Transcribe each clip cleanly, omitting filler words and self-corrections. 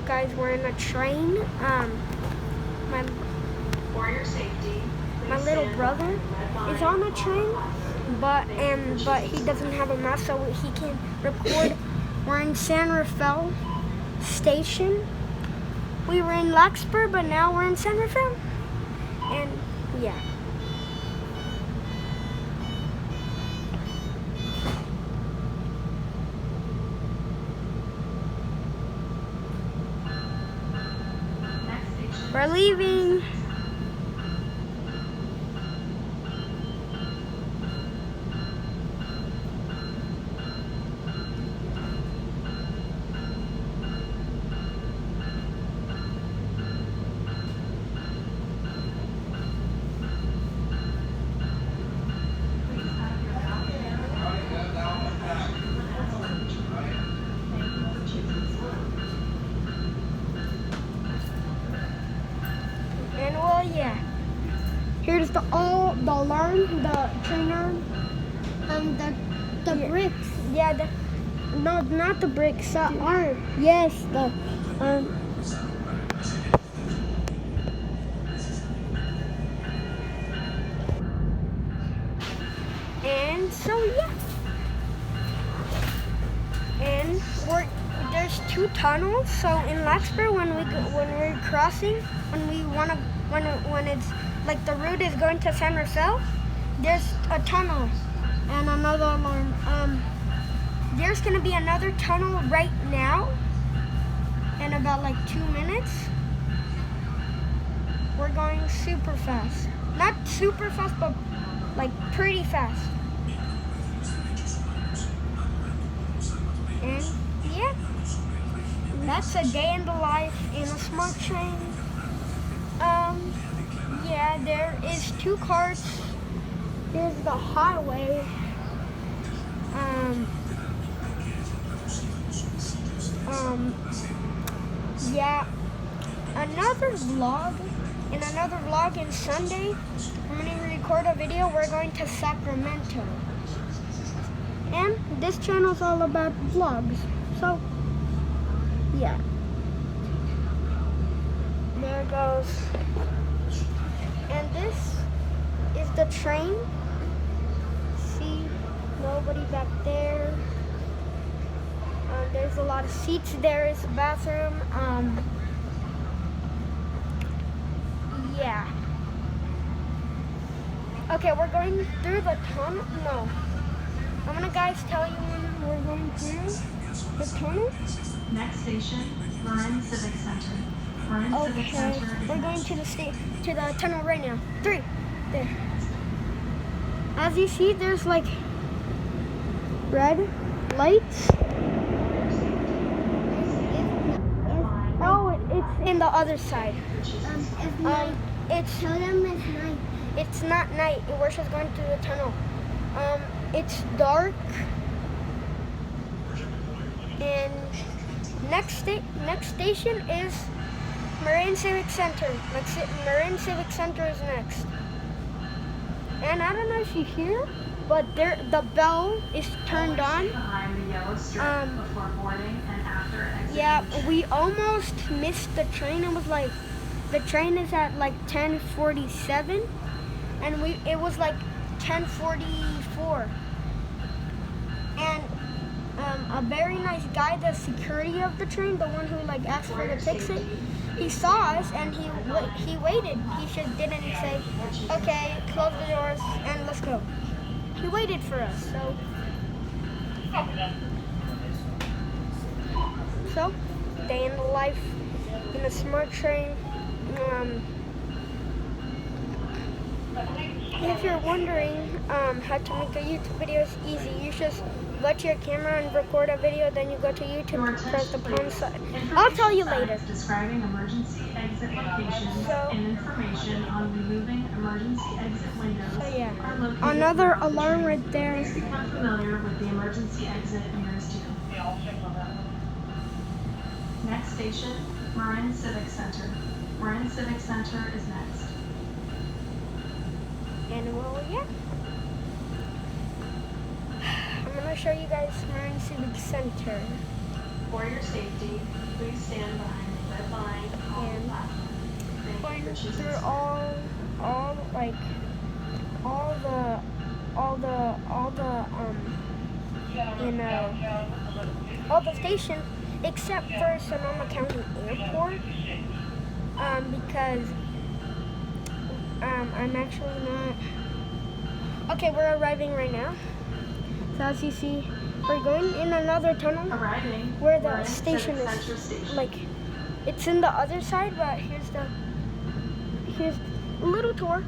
guys, we're in a train. My For your safety, my little brother is on a train, but he doesn't have a mask, so he can't record. We're in San Rafael Station. We were in Larkspur, but now we're in San Rafael. And yeah. We're leaving. And well, yeah. Here's the alarm, the trainer, The Yeah. bricks. yeah, no, not the bricks, yes, the and so yeah. And there's two tunnels. So in Larkspur, when we're crossing, when it's like the route is going to San Rafael, there's a tunnel and another alarm. There's gonna be another tunnel right now in about like 2 minutes. We're going super fast. Not super fast, but like pretty fast. And yeah, that's a day in the life in a smart train. Yeah, there is two cars. There's the highway. Yeah, another vlog in Sunday, I'm gonna record a video. We're going to Sacramento. And this channel is all about vlogs. So, yeah. There it goes. And this is the train. See, nobody back there. There's a lot of seats. There is a bathroom. Yeah. Okay, we're going through the tunnel. No. I'm gonna guys tell you when we're going through the tunnel. next station, Marin Civic Center. Marin Civic Okay, Center is we're going to the tunnel right now. 3, there. As you see, there's like red lights. Oh, it's in the other side. It's night. It's Tell them it's night. It's not night. We're just going through the tunnel. It's dark. And next station is Marin Civic Center. Marin Civic Center is next. And I don't know if you hear, but the bell is turned on. behind the yellow strip before boarding and after exiting. Yeah, we almost missed the train. It was like the train is at like 10:47, and it was like 10:44. And a very nice guy, the security of the train, the one who like asked for the ticket, he saw us and he waited. He just didn't say, okay, close the doors and let's go. He waited for us. So, day in the life in a smart train. If you're wondering how to make a YouTube video, it's easy. You just go to your camera and record a video, then you go to YouTube, press the pawn sign. I'll tell you later. Describing emergency exit locations and information on removing emergency exit windows So yeah, are located. another alarm right there. Please become familiar with the emergency exit nearest you. Next station, Marin Civic Center. Marin Civic Center is next. And well, yeah. I'm gonna show you guys Marin Civic Center. For your safety, please stand behind the through all like all the all the stations except for Sonoma County Airport, because I'm actually not. Okay, we're arriving right now. So as you see, we're going in another tunnel Arriving. where We're the in station Civic Center is. Station. Like, it's in the other side, but here's a little tour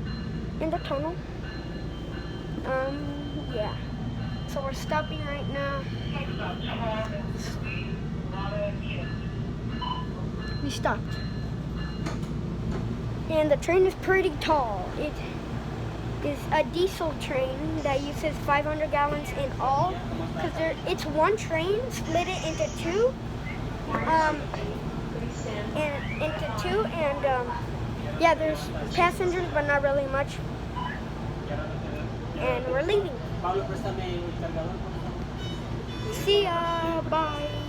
in the tunnel. Yeah. So we're stopping right now. We stopped. And the train is pretty tall. It is a diesel train that uses 500 gallons in all. Because it's one train, split it into two. Yeah, there's passengers, but not really much. And we're leaving. See ya. Bye.